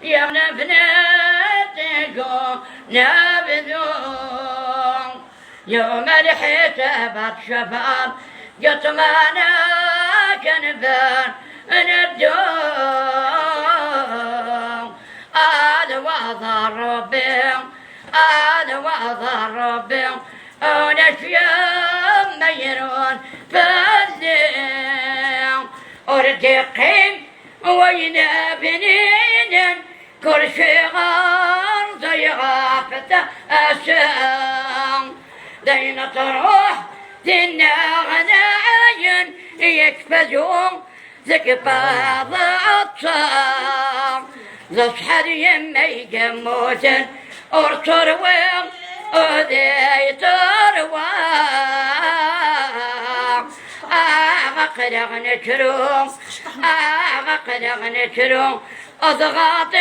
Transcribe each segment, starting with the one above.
يا نبنتكم نبذون يوم الحساب شفار قطمانا كنبان ندون هذا وضع ربي هذا وضع ربي ونشيا ميرون فالدين أرتقين وين بنين كل شيء غار زي غافة أسام دين تروح دينا غناين يكفزون زكباض الطام زصحر يمي جموتن أرتروين أذي تروان أغقرغ نتروم أغقرغ نتروم أضغط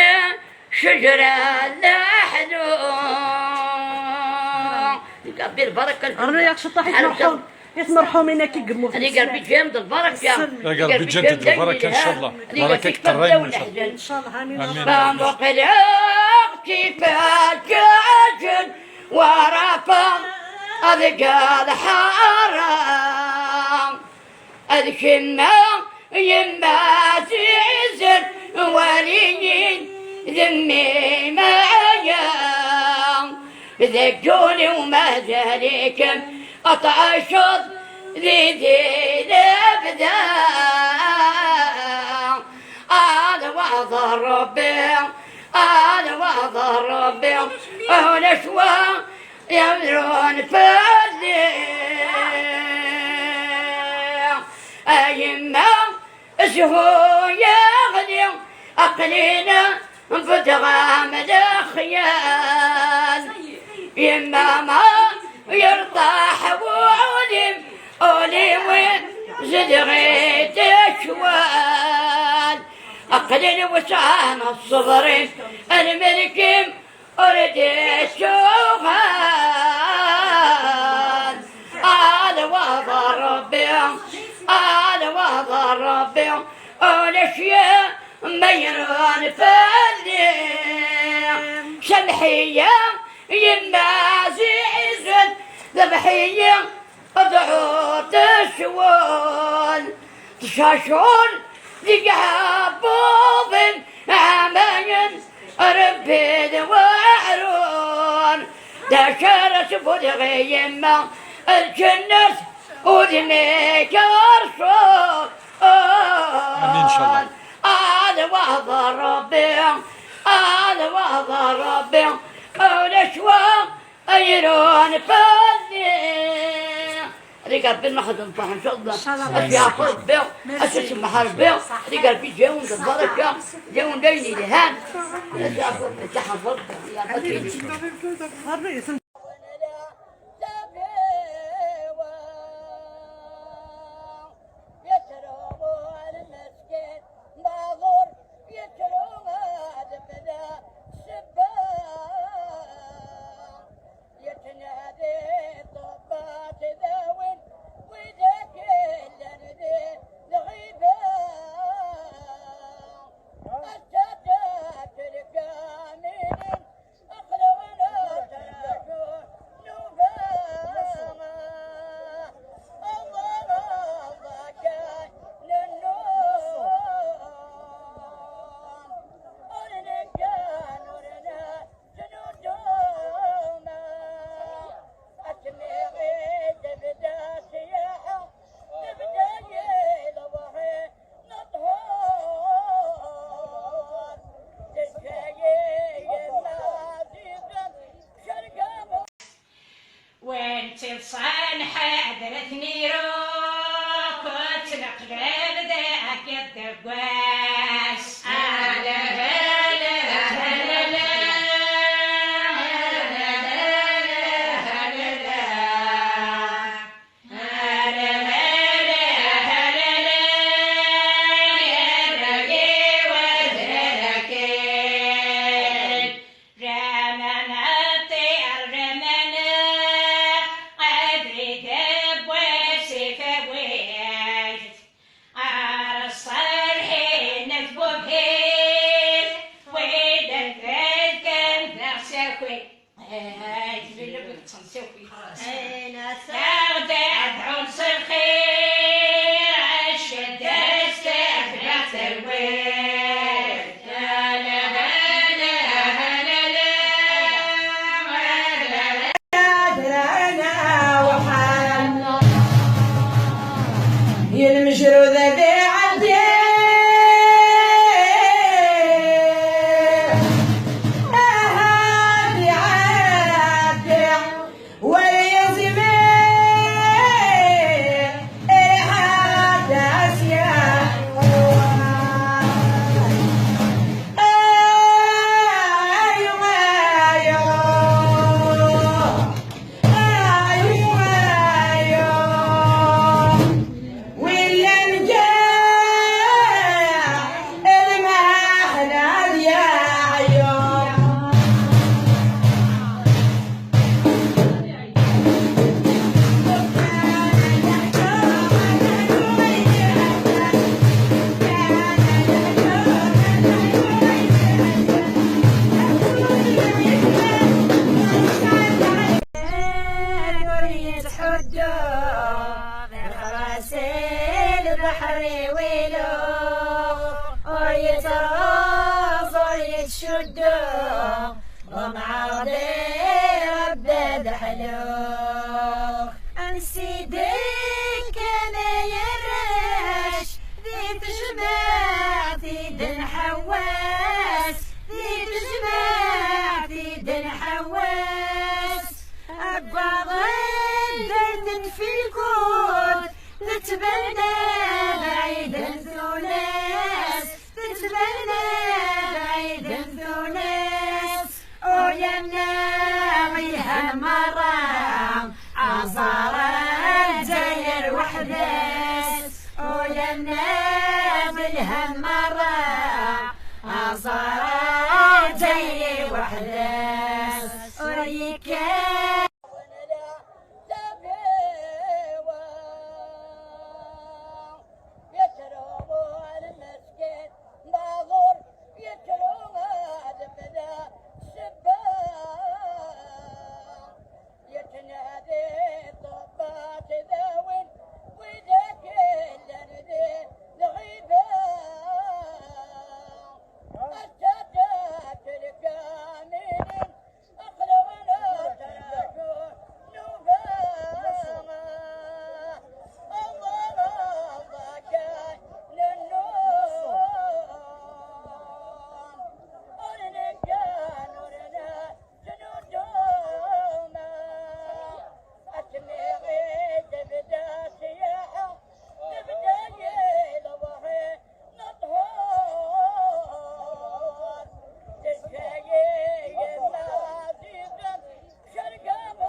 شجرة اللحدوم يكبر بركة الرياض شطاح يتمرحوم هناك يقموا هذه قلبي جامد البركة يا قلبي جدد البركة إن شاء الله بركة قرين إن شاء الله إن شاء الله آمين فانبق الاغتفاجاج ورفع أذقى حرام أذكنا يما زيزر وليين ذمي معايا ذكوني وما ذلك أطعشط ذي الأبدا هذا وضع ربي هذا وضع ربي ونشوى يمرون فردي أيما اسهو يغني أقلينا فتغام الخيال يما ما يرطاح وعلم أولي زدغي تشوال أقلل وسعان الصبر الملك أريد الشوغال هذا وضع ربي هذا وضع ربي الأشياء ميران فالي شمحية يما زيزن ذبحية ضعوت الشوال تشاشون لقابوب عماين ربيد وعرون دشرس بدغي يما الجنة ودميك أرسول آمين إن شاء الله هذا وضع ربي هذا وضع ربي ونشوى أيرون فالي رجال في المخزن الطاح إن شاء الله أشياء قلب بيو أسس محارب بيو رجال في جون البركة جون ديني لهان أشياء قلب تحفظ يا قتيل يترافع يتشدوا ومعاضي ردد حلو انسيدك انا يرش ذي تجمع دن حواس ذي تجمع دن حواس أبعض الدرد في الكون تتبنى بعيدا ثلاث تتبنى بعيدا ثلاث ويا ناغيها مر